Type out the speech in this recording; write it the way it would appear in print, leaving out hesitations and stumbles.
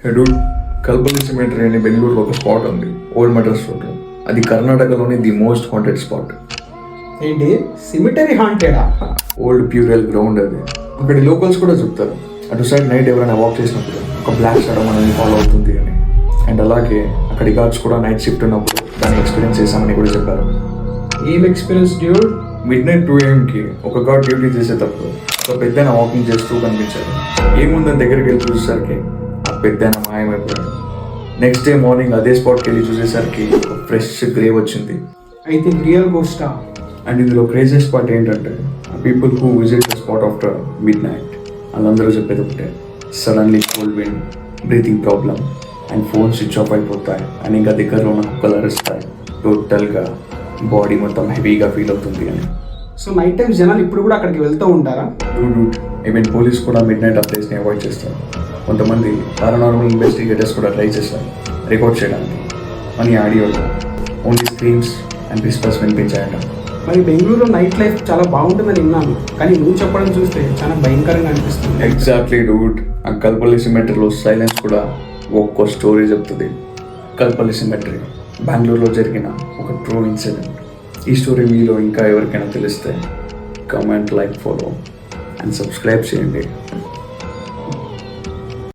Dude, కల్పల్లి సిమెంటరీ అని బెంగళూరులో ఒక స్పాట్ ఉంది, ఓల్డ్ మద్రాస్ రోడ్. అది కర్ణాటకలోని ది మోస్ట్ హాంటెడ్ స్పాట్. ఏంటి సిమిటరీ హాంటెడా? ఓల్డ్ ప్యూరియల్ గ్రౌండ్ అది. అక్కడి లోకల్స్ కూడా చెప్తారు, అటు సైడ్ నైట్ ఎవరైనా వాక్ చేసినప్పుడు ఒక బ్లాక్ షాడో మనల్ని ఫాలో అవుతుంది అని. అండ్ అలాగే అక్కడి గార్డ్స్ కూడా నైట్ షిఫ్ట్ ఉన్నప్పుడు దాన్ని ఎక్స్పీరియన్స్ చేశామని కూడా చెప్పారు. ఏం experience dude? Mid night 2 AM ఒక గార్డ్ డ్యూటీ చేసేటప్పుడు ఒక పెద్దన వాకింగ్ చేస్తూ కనిపించారు. ఏముందని దగ్గరికి వెళ్ళి చూసేసరికి ఆ పెద్దన మాయమైపోయాడు. నెక్స్ట్ డే మార్నింగ్ అదే స్పాట్కి వెళ్ళి చూసేసరికి ఫ్రెష్ గ్రేవ్ వచ్చింది. అయితే రియల్ గోస్టా? అండ్ ఇందులో క్రేజియస్ట్ పార్ట్ ఏంటంటే people who visit the spot after mid night వాళ్ళందరూ చెప్పేది ఒకటే, suddenly cold wind, breathing problem and phone switch off అయిపోతాయి అండ్ ఇంకా దగ్గరలో ఉన్న కుక్కలు అరుస్తాయి. టోటల్గా బాడీ మొత్తం హెవీగా ఫీల్ అవుతుంది అని. సో నైట్ టైం జనాలు ఇప్పుడు కూడా అక్కడికి వెళ్తూ ఉంటారా? డూడ్, ఈవెన్ పోలీస్ కూడా మిడ్ నైట్ ఆ ప్లేస్ని అవాయిడ్ చేస్తారు. కొంతమంది పారానార్మల్ ఇన్వెస్టిగేటర్స్ కూడా ట్రై చేస్తారు రికార్డ్ చేయడానికి, కానీ ఆడియోలో ఓన్లీ స్క్రీమ్స్ అండ్ విస్పర్స్ వినిపించాయట. మరి బెంగళూరులో నైట్ లైఫ్ చాలా బాగుంటుందని విన్నాను, కానీ నువ్వు చెప్పడం చూస్తే చాలా భయంకరంగా అనిపిస్తుంది. ఎగ్జాక్ట్లీ డూడ్, ఆ కల్పల్లి సిమెంటరీలో సైలెన్స్ కూడా ఒక్కో స్టోరీ చెప్తుంది. కల్పల్లి సిమెంటరీ బెంగళూరులో జరిగిన ఒక ట్రూ ఇన్సిడెంట్. ఈ స్టోరీ మీలో ఇంకా ఎవరికైనా తెలిస్తే comment, like, follow and subscribe చేయండి.